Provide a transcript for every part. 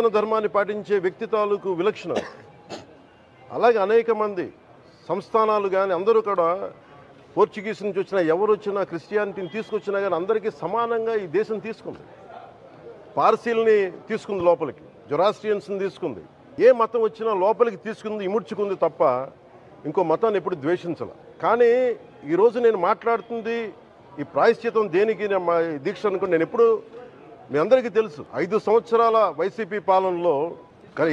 ధర్మాన్ని పాటించే వ్యక్తి తాలూకు విలక్షణం. అలాగే అనేక మంది సంస్థానాలు కానీ అందరూ కూడా పోర్చుగీస్ నుంచి వచ్చినా ఎవరు వచ్చినా క్రిస్టియానిటీని తీసుకొచ్చినా కానీ అందరికీ సమానంగా ఈ దేశం తీసుకుంది. పార్సీల్ని తీసుకుంది లోపలికి, జొరాస్ట్రియన్స్ని తీసుకుంది. ఏ మతం వచ్చినా లోపలికి తీసుకుంది, ఇముడ్చుకుంది తప్ప ఇంకో మతాన్ని ఎప్పుడు ద్వేషించాల. కానీ ఈరోజు నేను మాట్లాడుతుంది ఈ ప్రాయశ్చితం దేనికి మా దీక్ష అనుకుని నేను ఎప్పుడు మీ అందరికీ తెలుసు 5 సంవత్సరాల వైసీపీ పాలనలో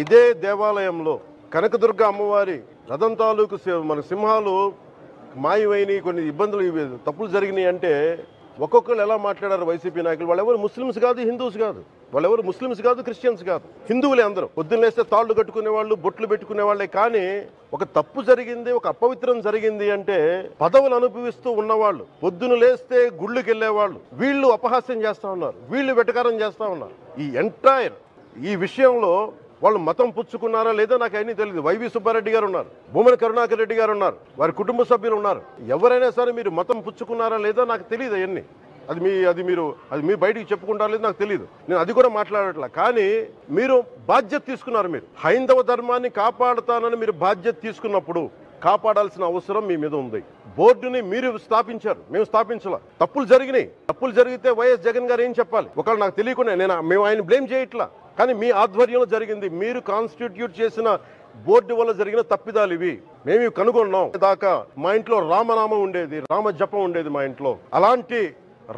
ఇదే దేవాలయంలో కనకదుర్గ అమ్మవారి రథం తాలూకు మన సింహాలు మాయమైనవి, కొన్ని ఇబ్బందులు తప్పులు జరిగినాయి అంటే ఒక్కొక్కరు ఎలా మాట్లాడారు వైసీపీ నాయకులు. వాళ్ళెవరు ముస్లిమ్స్ కాదు, హిందూస్ కాదు, వాళ్ళెవరు ముస్లిమ్స్ కాదు, క్రిస్టియన్స్ కాదు, హిందువులే అందరూ. పొద్దున్న లేస్తే తాళ్ళు కట్టుకునే వాళ్ళు, బొట్లు పెట్టుకునే వాళ్ళే. కానీ ఒక తప్పు జరిగింది, ఒక అపవిత్రం జరిగింది అంటే పదవులు అనుభవిస్తూ ఉన్నవాళ్ళు, పొద్దున లేస్తే గుళ్ళకి వెళ్ళేవాళ్ళు, వీళ్ళు అపహాస్యం చేస్తా ఉన్నారు, వీళ్ళు వెటకారం చేస్తా ఉన్నారు. ఈ ఎంటైర్ ఈ విషయంలో వాళ్ళు మతం పుచ్చుకున్నారా లేదా నాకు అన్నీ తెలియదు. వైవి సుబ్బారెడ్డి గారు ఉన్నారు, భూమన కరుణాకర్ రెడ్డి గారు ఉన్నారు, వారి కుటుంబ సభ్యులు ఉన్నారు. ఎవరైనా సరే మీరు మతం పుచ్చుకున్నారా లేదా నాకు తెలియదు. అవన్నీ అది మీరు బయటికి చెప్పుకుంటారా లేదు నాకు తెలియదు. నేను అది కూడా మాట్లాడట్లా. కానీ మీరు బాధ్యత తీసుకున్నారు. మీరు హైందవ ధర్మాన్ని కాపాడుతానని మీరు బాధ్యత తీసుకున్నప్పుడు కాపాడాల్సిన అవసరం మీ మీద ఉంది. బోర్డుని మీరు స్థాపించారు, మేము స్థాపించాల. తప్పులు జరిగినాయి, తప్పులు జరిగితే వైఎస్ జగన్ గారు ఏం చెప్పాలి? ఒకవేళ నాకు తెలియకుండా మేము ఆయన బ్లేమ్ చేయట్లా. కానీ మీ ఆధ్వర్యంలో జరిగింది, మీరు కాన్స్టిట్యూట్ చేసిన బోర్డు వల్ల జరిగిన తప్పిదాలు ఇవి. మేము కనుగొన్నాం. దాకా మా ఇంట్లో రామనామం ఉండేది, రామ జపం ఉండేది మా ఇంట్లో. అలాంటి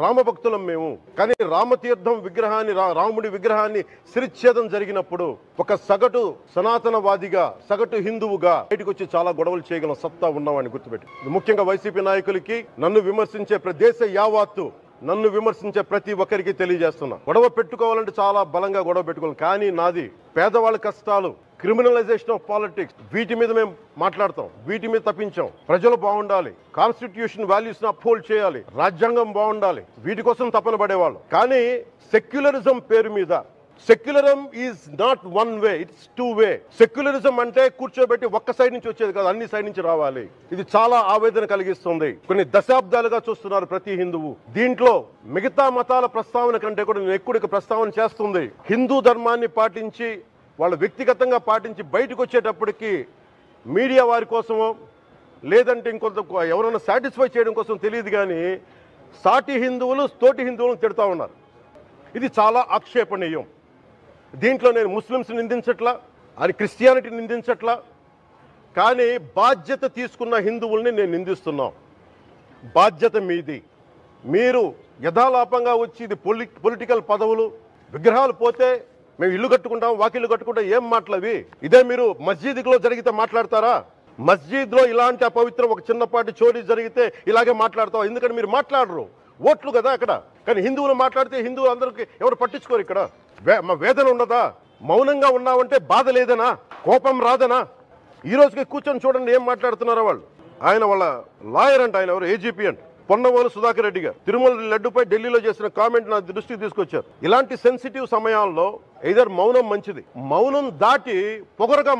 రామభక్తులం మేము. కానీ రామతీర్థం విగ్రహాన్ని, రాముడి విగ్రహాన్ని శిరచ్ఛేదం జరిగినప్పుడు ఒక సగటు సనాతనవాదిగా, సగటు హిందువుగా బయటకు వచ్చి చాలా గొడవలు చేయగల సత్తా ఉన్నామని గుర్తుపెట్టి, ముఖ్యంగా వైసీపీ నాయకులకి, నన్ను విమర్శించే దేశ యావత్తు నన్ను విమర్శించే ప్రతి ఒక్కరికి తెలియజేస్తున్నా, గొడవ పెట్టుకోవాలంటే చాలా బలంగా గొడవ పెట్టుకోవాలి. కానీ నాది పేదవాళ్ళ కష్టాలు, క్రిమినలైజేషన్ ఆఫ్ పాలిటిక్స్, వీటి మీద మేము మాట్లాడతాం, వీటి మీద తప్పించాం. ప్రజలు బాగుండాలి, కాన్స్టిట్యూషన్ వాల్యూస్ ని అప్హోల్డ్ చేయాలి, రాజ్యాంగం బాగుండాలి, వీటి కోసం తపన పడేవాళ్ళు. కానీ సెక్యులరిజం పేరు మీద, secularism is not one way, it's two way. Secularism అంటే కూర్చోబెట్టి ఒక్క సైడ్ నుంచి వచ్చేది కాదు, అన్ని సైడ్ నుంచి రావాలి. ఇది చాలా ఆవేదన కలిగిస్తుంది. కొన్ని దశాబ్దాలుగా చూస్తున్నారు ప్రతి హిందువు. దీంట్లో మిగతా మతాల ప్రస్తావన కంటే కూడా నేను ఎక్కువ ప్రస్తావన చేస్తుంది హిందూ ధర్మాన్ని పాటించి, వాళ్ళు వ్యక్తిగతంగా పాటించి బయటకు వచ్చేటప్పటికి మీడియా వారి కోసమో లేదంటే ఇంకొంత ఎవరైనా సాటిస్ఫై చేయడం కోసం తెలియదు, కానీ సాటి హిందువులు తోటి హిందువులను తిడతా ఉన్నారు. ఇది చాలా ఆక్షేపణీయం. దీంట్లో నేను ముస్లిమ్స్ నిందించట్లా, అది క్రిస్టియానిటీ నిందించట్లా, కానీ బాధ్యత తీసుకున్న హిందువుల్ని నేను నిందిస్తున్నాం. బాధ్యత మీది. మీరు యథాలాపంగా వచ్చి ఇది పొలిటికల్ పదవులు, విగ్రహాలు పోతే మేము ఇల్లు కట్టుకుంటాం, వాకిళ్ళు కట్టుకుంటాం, ఏం మాటలవి? ఇదే మీరు మస్జిద్లో జరిగితే మాట్లాడతారా? మస్జిద్లో ఇలాంటి అపవిత్రం ఒక చిన్నపాటి చోరీ జరిగితే ఇలాగే మాట్లాడతాం. ఎందుకంటే మీరు మాట్లాడరు, ఓట్లు కదా అక్కడ. కానీ హిందువులు మాట్లాడితే హిందువులు అందరికీ ఎవరు పట్టించుకోరు. ఇక్కడ మా వేదన ఉన్నదా? మౌనంగా ఉన్నామంటే బాధ లేదనా? కోపం రాదనా? ఈ రోజుకి కూర్చొని చూడండి ఏం మాట్లాడుతున్నారో వాళ్ళు. ఆయన వాళ్ళ లాయర్ అంట, ఆయన ఎవరు ఏజీపీ అంట, పొన్నవోలు సుధాకర్ రెడ్డి గారు తిరుమల లడ్డుపై ఢిల్లీలో చేసిన కామెంట్ నా దృష్టికి తీసుకొచ్చారు. ఇలాంటి సెన్సిటివ్ సమయాల్లో ఎయిదర్ మౌనం మంచిది, మౌనం దాటి పొగరుగా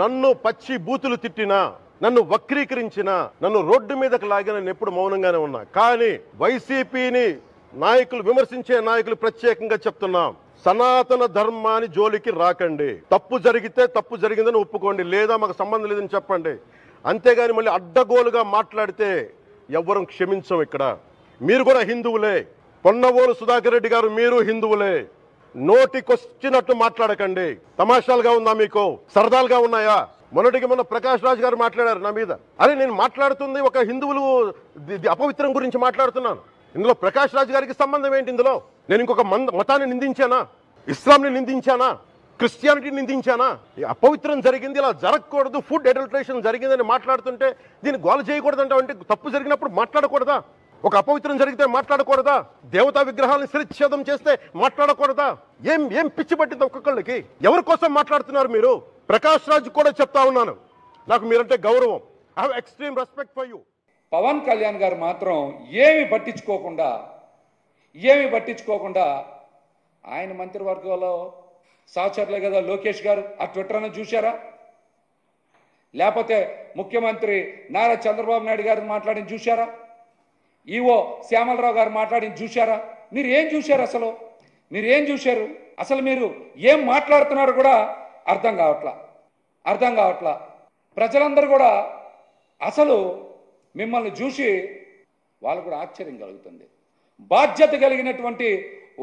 నన్ను పచ్చి బూతులు తిట్టినా, నన్ను వక్రీకరించినా, నన్ను రోడ్డు మీదకి లాగిన నేను ఎప్పుడు మౌనంగానే ఉన్నా. కానీ వైసీపీని నాయకులు, విమర్శించే నాయకులు ప్రత్యేకంగా చెప్తున్నాం, సనాతన ధర్మాన్ని జోలికి రాకండి. తప్పు జరిగితే తప్పు జరిగిందని ఒప్పుకోండి, లేదా మాకు సంబంధం లేదని చెప్పండి. అంతేగాని మళ్ళీ అడ్డగోలుగా మాట్లాడితే ఎవ్వరూ క్షమించం. ఇక్కడ మీరు కూడా హిందువులే. పొన్నవోలు సుధాకర్ రెడ్డి గారు మీరు హిందువులే. నోటికొచ్చినట్టు మాట్లాడకండి. తమాషాలుగా ఉందా మీకు? సరదాలుగా ఉన్నాయా? మొన్నటికి మొన్న ప్రకాష్ రాజ్ గారు మాట్లాడారు నా మీద. అరే నేను మాట్లాడుతుంది ఒక హిందువులు అపవిత్రం గురించి మాట్లాడుతున్నాను. ఇందులో ప్రకాష్ రాజ్ గారికి సంబంధం ఏంటి? ఇందులో నేను ఇంకొక మతాన్ని నిందించానా? ఇస్లాంని నిందించానా? క్రిస్టియానిటీని నిందించానా? అపవిత్రం జరిగింది, ఇలా జరగకూడదు, ఫుడ్ అడల్టరేషన్ జరిగిందని మాట్లాడుతుంటే దీన్ని గోల చేయకూడదంట. అంటే తప్పు జరిగినప్పుడు మాట్లాడకూడదా? ఒక అపవిత్రం జరిగితే మాట్లాడకూడదా? దేవతా విగ్రహాలను శిరచ్ఛేదం చేస్తే మాట్లాడకూడదా? ఏం పిచ్చి పట్టింది ఒక్కొక్కళ్ళకి? ఎవరి కోసం మాట్లాడుతున్నారు మీరు? ప్రకాష్ రాజ్ కూడా చెప్తా ఉన్నాను, నాకు మీరంటే గౌరవం. I have extreme respect for you. Pawan Kalyan గారు మాత్రం ఏమి పట్టించుకోకుండా ఆయన మంత్రివర్గంలో సహచరులే కదా లోకేష్ గారు, ఆ ట్విట్టర్ అని చూశారా? లేకపోతే ముఖ్యమంత్రి నారా చంద్రబాబు నాయుడు గారు మాట్లాడిన చూశారా? ఈవో శ్యామలరావు గారు మాట్లాడిన చూశారా? మీరు ఏం చూశారు? అసలు మీరు ఏం చూశారు? అసలు మీరు ఏం మాట్లాడుతున్నారో కూడా అర్థం కావట్లా. ప్రజలందరూ కూడా అసలు మిమ్మల్ని చూసి వాళ్ళు కూడా ఆశ్చర్యం కలుగుతుంది. బాధ్యత కలిగినటువంటి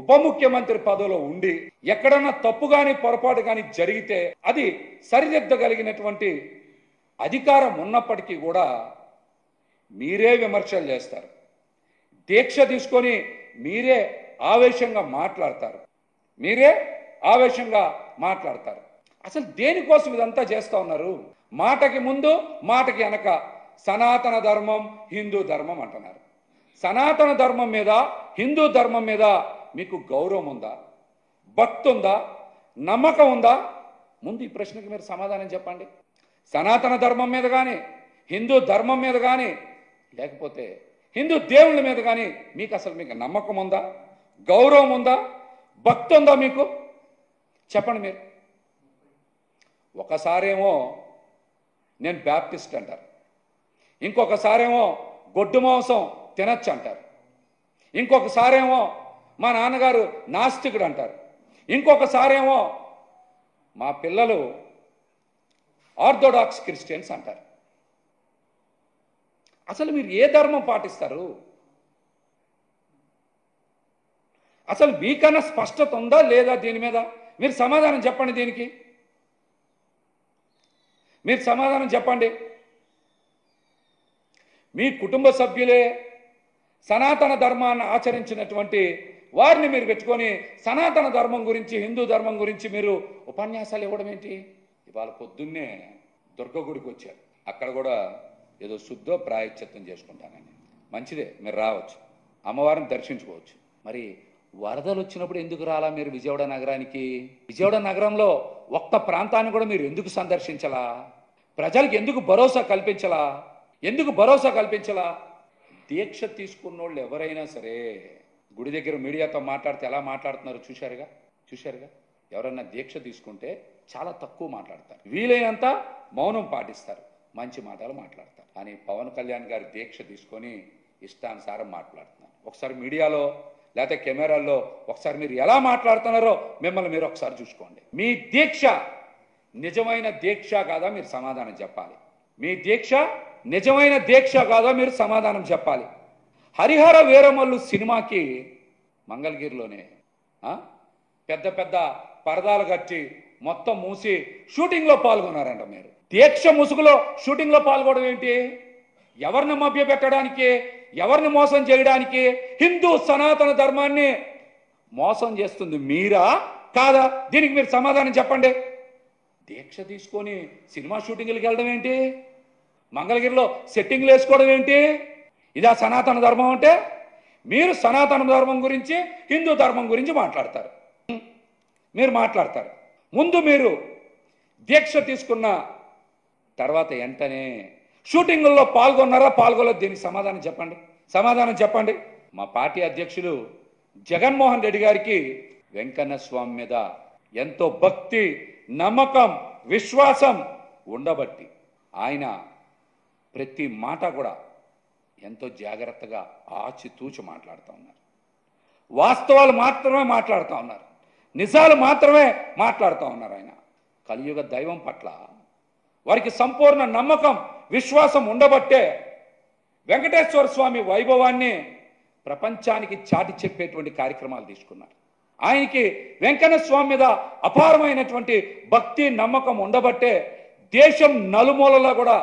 ఉప ముఖ్యమంత్రి పదవిలో ఉండి ఎక్కడన్నా తప్పు కానీ పొరపాటు కానీ జరిగితే అది సరిదిద్దగలిగినటువంటి అధికారం ఉన్నప్పటికీ కూడా మీరే విమర్శలు చేస్తారు. దీక్ష తీసుకొని మీరే ఆవేశంగా మాట్లాడతారు. అసలు దేనికోసం ఇదంతా చేస్తూ ఉన్నారు? మాటకి ముందు మాటకి వెనక సనాతన ధర్మం, హిందూ ధర్మం అంటున్నారు. సనాతన ధర్మం మీద, హిందూ ధర్మం మీద మీకు గౌరవం ఉందా? భక్తి ఉందా? నమ్మకం ఉందా? ముందు ఈ ప్రశ్నకి మీరు సమాధానం చెప్పండి. సనాతన ధర్మం మీద కానీ, హిందూ ధర్మం మీద కానీ, లేకపోతే హిందూ దేవుళ్ళ మీద కానీ మీకు నమ్మకం ఉందా? గౌరవం ఉందా? భక్తి ఉందా మీకు? చెప్పండి మీరు. ఒకసారేమో నేను బ్యాప్టిస్ట్ అంటారు, ఇంకొకసారేమో గొడ్డు మాంసం తినచ్చు అంటారు, ఇంకొకసారేమో మా నాన్నగారు నాస్తికుడు అంటారు, ఇంకొకసారేమో మా పిల్లలు ఆర్థోడాక్స్ క్రిస్టియన్స్ అంటారు. అసలు మీరు ఏ ధర్మం పాటిస్తారు? అసలు మీకన్నా స్పష్టత ఉందా లేదా దీని మీద? మీరు సమాధానం చెప్పండి. దీనికి మీరు సమాధానం చెప్పండి. మీ కుటుంబ సభ్యులే సనాతన ధర్మాన్ని ఆచరించినటువంటి వారిని మీరు పెట్టుకొని సనాతన ధర్మం గురించి, హిందూ ధర్మం గురించి మీరు ఉపన్యాసాలు ఇవ్వడం ఏంటి? ఇవాళ పొద్దున్నే దుర్గగుడికి వచ్చారు. అక్కడ కూడా ఏదో శుద్ధో ప్రాయశ్చిత్తం చేసుకుంటానని. మంచిదే, మీరు రావచ్చు, అమ్మవారిని దర్శించుకోవచ్చు. మరి వరదలు వచ్చినప్పుడు ఎందుకు రాలా మీరు విజయవాడ నగరానికి? విజయవాడ నగరంలో ఒక్క ప్రాంతాన్ని కూడా మీరు ఎందుకు సందర్శించలా? ప్రజలకు ఎందుకు భరోసా కల్పించలా? దీక్ష తీసుకున్నోళ్ళు ఎవరైనా సరే గుడి దగ్గర మీడియాతో మాట్లాడితే ఎలా మాట్లాడుతున్నారో చూశారుగా. ఎవరన్నా దీక్ష తీసుకుంటే చాలా తక్కువ మాట్లాడతారు, వీలైనంత మౌనం పాటిస్తారు, మంచి మాటలు మాట్లాడతారు. కానీ పవన్ కళ్యాణ్ గారి దీక్ష తీసుకొని ఇష్టానుసారం మాట్లాడుతున్నారు. ఒకసారి మీడియాలో లేకపోతే కెమెరాల్లో ఒకసారి మీరు ఎలా మాట్లాడుతున్నారో మిమ్మల్ని మీరు ఒకసారి చూసుకోండి. మీ దీక్ష నిజమైన దీక్ష కాదా మీరు సమాధానం చెప్పాలి. మీ దీక్ష నిజమైన దీక్ష కాదా మీరు సమాధానం చెప్పాలి. హరిహర వీరమల్లు సినిమాకి మంగళగిరిలోనే పెద్ద పెద్ద పరదాలు కట్టి మొత్తం మూసి షూటింగ్లో పాల్గొన్నారంట. మీరు దీక్ష ముసుగులో షూటింగ్లో పాల్గొనడం ఏంటి? ఎవరిని మభ్యపెట్టడానికి, ఎవరిని మోసం చేయడానికి? హిందూ సనాతన ధర్మాన్ని మోసం చేస్తుంది మీరా కాదా? దీనికి మీరు సమాధానం చెప్పండి. దీక్ష తీసుకొని సినిమా షూటింగ్లకు వెళ్ళడం ఏంటి? మంగళగిరిలో సెట్టింగ్లు వేసుకోవడం ఏంటి? ఇదా సనాతన ధర్మం అంటే? మీరు సనాతన ధర్మం గురించి, హిందూ ధర్మం గురించి మాట్లాడతారు. ముందు మీరు దీక్ష తీసుకున్న తర్వాత వెంటనే షూటింగుల్లో పాల్గొనలేదు? దీనికి సమాధానం చెప్పండి. మా పార్టీ అధ్యక్షులు జగన్మోహన్ రెడ్డి గారికి వెంకన్న స్వామి మీద ఎంతో భక్తి, నమ్మకం, విశ్వాసం ఉండబట్టి ఆయన ప్రతి మాట కూడా ఎంతో జాగ్రత్తగా ఆచితూచి మాట్లాడుతూ ఉన్నారు. వాస్తవాలు మాత్రమే మాట్లాడుతూ ఉన్నారు, నిజాలు మాత్రమే మాట్లాడుతూ ఉన్నారు. ఆయన కలియుగ దైవం పట్ల వారికి సంపూర్ణ నమ్మకం, విశ్వాసం ఉండబట్టే వెంకటేశ్వర స్వామి వైభవాన్ని ప్రపంచానికి చాటి చెప్పేటువంటి కార్యక్రమాలు తీసుకున్నారు. ఆయనకి వెంకన్న స్వామి మీద అపారమైనటువంటి భక్తి, నమ్మకం ఉండబట్టే దేశం నలుమూలలో కూడా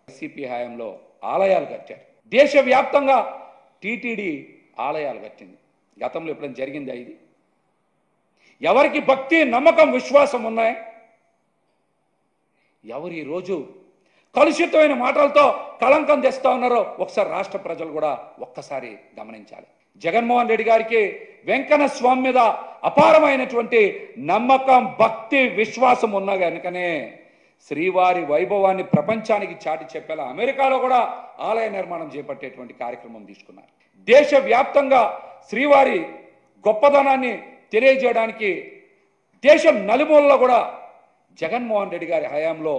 వైసీపీ హయాంలో ఆలయాలు కట్టారు. దేశవ్యాప్తంగా టీటీడీ ఆలయాలు కట్టింది. గతంలో ఎప్పుడైనా జరిగిందా ఇది? ఎవరికి భక్తి, నమ్మకం, విశ్వాసం ఉన్నాయి? ఎవరు ఈరోజు కలుషితమైన మాటలతో కళంకం తెస్తా ఉన్నారో ఒకసారి రాష్ట్ర ప్రజలు కూడా ఒక్కసారి గమనించాలి. జగన్మోహన్ రెడ్డి గారికి వెంకన్న స్వామి మీద అపారమైనటువంటి నమ్మకం, భక్తి, విశ్వాసం ఉన్నా కనుకనే శ్రీవారి వైభవాన్ని ప్రపంచానికి చాటి చెప్పేలా అమెరికాలో కూడా ఆలయ నిర్మాణం చేపట్టేటువంటి కార్యక్రమం తీసుకున్నారు. దేశవ్యాప్తంగా శ్రీవారి గొప్పదనాన్ని తెలియజేయడానికి దేశం నలుమూలలో కూడా జగన్మోహన్ రెడ్డి గారి హయాంలో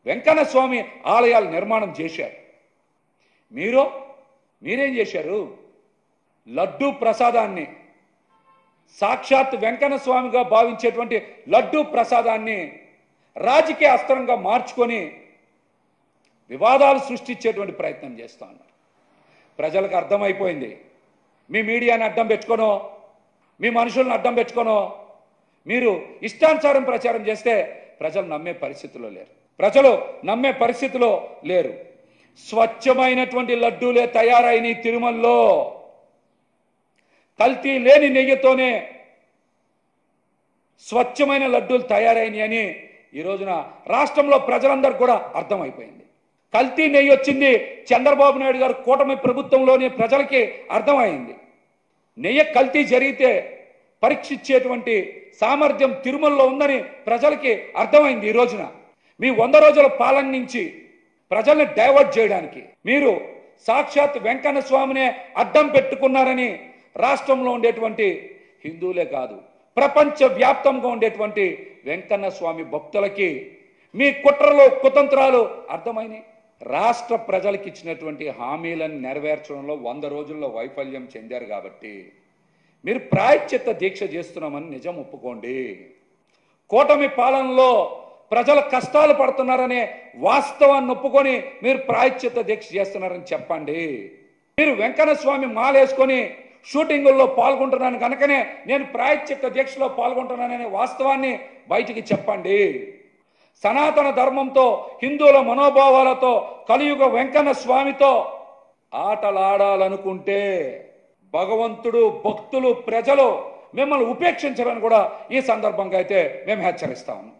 వెంకన్న స్వామి ఆలయాలు నిర్మాణం చేశారు. మీరేం చేశారు? లడ్డూ ప్రసాదాన్ని సాక్షాత్ వెంకన్న స్వామిగా భావించేటువంటి లడ్డూ ప్రసాదాన్ని రాజకీయ అస్త్రంగా మార్చుకొని వివాదాలు సృష్టించేటువంటి ప్రయత్నం చేస్తూ ఉన్నారు. ప్రజలకు అర్థమైపోయింది. మీ మీడియాని అడ్డం పెట్టుకోనో, మీ మనుషులను అడ్డం పెట్టుకోనో మీరు ఇష్టానుసారం ప్రచారం చేస్తే ప్రజలు నమ్మే పరిస్థితిలో లేరు. ప్రజలు నమ్మే పరిస్థితిలో లేరు. స్వచ్ఛమైనటువంటి లడ్డూలే తయారైన తిరుమలలో కల్తీ లేని నెయ్యితోనే స్వచ్ఛమైన లడ్డూలు తయారైనాయి అని ఈ రోజున రాష్ట్రంలో ప్రజలందరికీ కూడా అర్థమైపోయింది. కల్తీ నెయ్యి వచ్చింది చంద్రబాబు నాయుడు గారు కూటమి ప్రభుత్వంలోనే ప్రజలకి అర్థమైంది. నెయ్యి కల్తీ జరిగితే పరీక్షించేటువంటి సామర్థ్యం తిరుమలలో ఉందని ప్రజలకి అర్థమైంది. ఈ రోజున మీ 100 రోజుల పాలన నుంచి ప్రజల్ని డైవర్ట్ చేయడానికి మీరు సాక్షాత్ వెంకన్న స్వామినే అడ్డం పెట్టుకున్నారని రాష్ట్రంలో ఉండేటువంటి హిందువులే కాదు, ప్రపంచ వ్యాప్తంగా ఉండేటువంటి వెంకన్న స్వామి భక్తులకి మీ కుట్రలు కుతంత్రాలు అర్థమైనాయి. రాష్ట్ర ప్రజలకు ఇచ్చినటువంటి హామీలను నెరవేర్చడంలో 100 రోజుల్లో వైఫల్యం చెందారు కాబట్టి మీరు ప్రాయశ్చిత్త దీక్ష చేస్తున్నామని నిజం ఒప్పుకోండి. కూటమి పాలనలో ప్రజల కష్టాలు పడుతున్నారనే వాస్తవాన్ని ఒప్పుకొని మీరు ప్రాయశ్చిత్త దీక్ష చేస్తున్నారని చెప్పండి. మీరు వెంకన్న స్వామి మాలేసుకొని షూటింగుల్లో పాల్గొంటున్నాను కనుకనే నేను ప్రాయశ్చిత్త దీక్షలో పాల్గొంటున్నాననే వాస్తవాన్ని బయటికి చెప్పండి. సనాతన ధర్మంతో, హిందువుల మనోభావాలతో, కలియుగ వెంకన్న స్వామితో ఆటలాడాలనుకుంటే భగవంతుడు, భక్తులు, ప్రజలు మిమ్మల్ని ఉపేక్షించాలని కూడా ఈ సందర్భంగా అయితే మేము హెచ్చరిస్తాము.